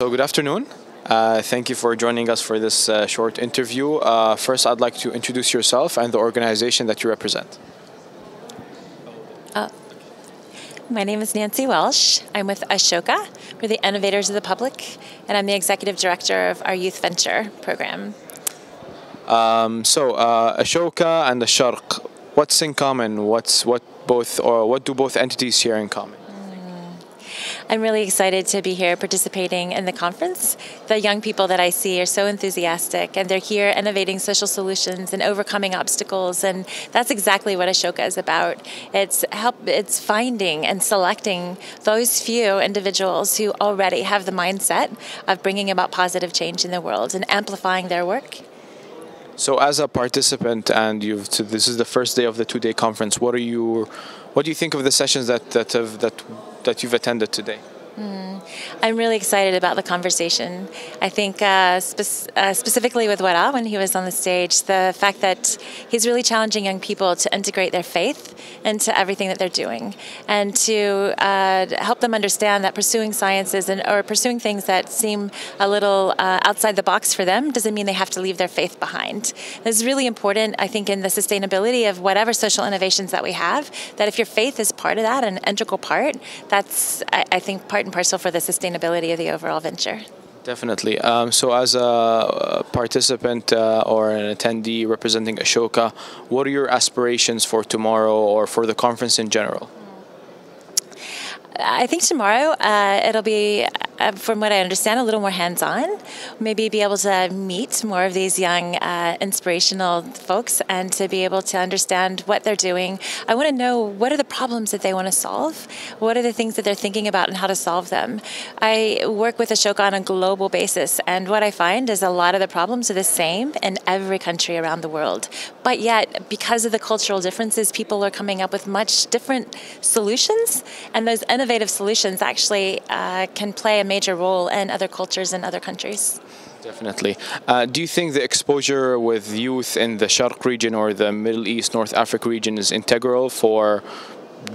So good afternoon. Thank you for joining us for this short interview. First, I'd like to introduce yourself and the organization that you represent. My name is Nancy Welsh. I'm with Ashoka. We're the Innovators of the Public, and I'm the Executive Director of our Youth Venture program. Ashoka and the Sharq, what's in common? What do both entities share in common? I'm really excited to be here participating in the conference. The young people that I see are so enthusiastic, and they're here innovating social solutions and overcoming obstacles, and that's exactly what Ashoka is about. It's finding and selecting those few individuals who already have the mindset of bringing about positive change in the world and amplifying their work. So as a participant, and this is the first day of the two-day conference, what do you think of the sessions that you've attended today? I'm really excited about the conversation. I think specifically with Wara, when he was on the stage, the fact that he's really challenging young people to integrate their faith into everything that they're doing, and to help them understand that pursuing sciences or pursuing things that seem a little outside the box for them doesn't mean they have to leave their faith behind. This is really important, I think, in the sustainability of whatever social innovations that we have, that if your faith is part of that, an integral part, that's, I think, part and parcel for the sustainability of the overall venture. Definitely. So as a participant or an attendee representing Ashoka, what are your aspirations for tomorrow or for the conference in general? I think tomorrow it'll be, from what I understand, a little more hands-on. Maybe be able to meet more of these young, inspirational folks, and to be able to understand what they're doing. I want to know, what are the problems that they want to solve? What are the things that they're thinking about and how to solve them? I work with Ashoka on a global basis, and what I find is a lot of the problems are the same in every country around the world. But yet, because of the cultural differences, people are coming up with much different solutions, and those innovative solutions actually can play a major role in other cultures and other countries. Definitely. Do you think the exposure with youth in the Sharq region or the Middle East, North Africa region is integral for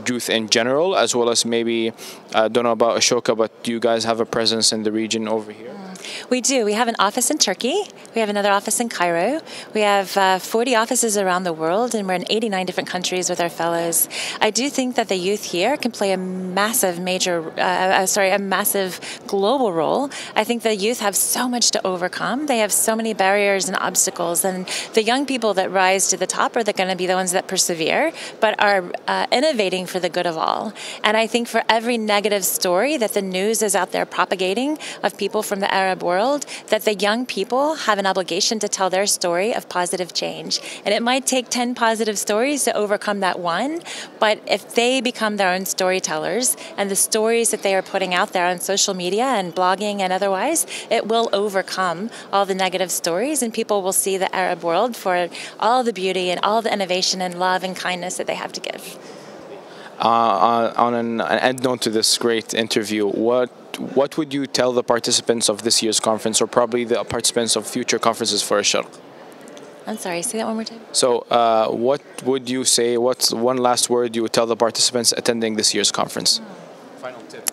youth in general, as well as maybe, I don't know about Ashoka, but do you guys have a presence in the region over here? We do. We have an office in Turkey. We have another office in Cairo. We have 40 offices around the world, and we're in 89 different countries with our fellows. I do think that the youth here can play a massive global role. I think the youth have so much to overcome. They have so many barriers and obstacles, and the young people that rise to the top are going to be the ones that persevere, but are innovating for the good of all. And I think for every negative story that the news is out there propagating of people from the Arab world, that the young people have an obligation to tell their story of positive change. And it might take 10 positive stories to overcome that one, but if they become their own storytellers, and the stories that they are putting out there on social media and blogging and otherwise, it will overcome all the negative stories, and people will see the Arab world for all the beauty and all the innovation and love and kindness that they have to give. On an end note to this great interview, what would you tell the participants of this year's conference, or probably the participants of future conferences for Sharq? I'm sorry, say that one more time. So what would you say, what's one last word you would tell the participants attending this year's conference? Final tip.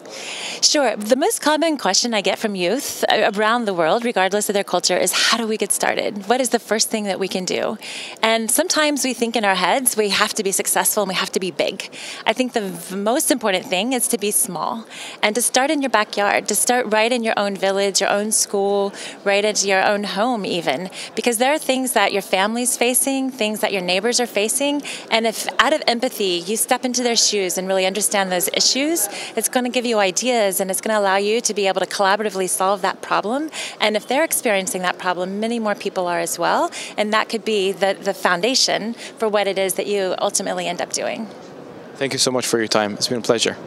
Sure. The most common question I get from youth around the world, regardless of their culture, is how do we get started? What is the first thing that we can do? And sometimes we think in our heads we have to be successful and we have to be big. I think the most important thing is to be small and to start in your backyard, to start right in your own village, your own school, right into your own home even. Because there are things that your family's facing, things that your neighbors are facing, and if out of empathy you step into their shoes and really understand those issues, it's going to give you ideas, and it's going to allow you to be able to collaboratively solve that problem. And if they're experiencing that problem, many more people are as well. And that could be the foundation for what it is that you ultimately end up doing. Thank you so much for your time. It's been a pleasure.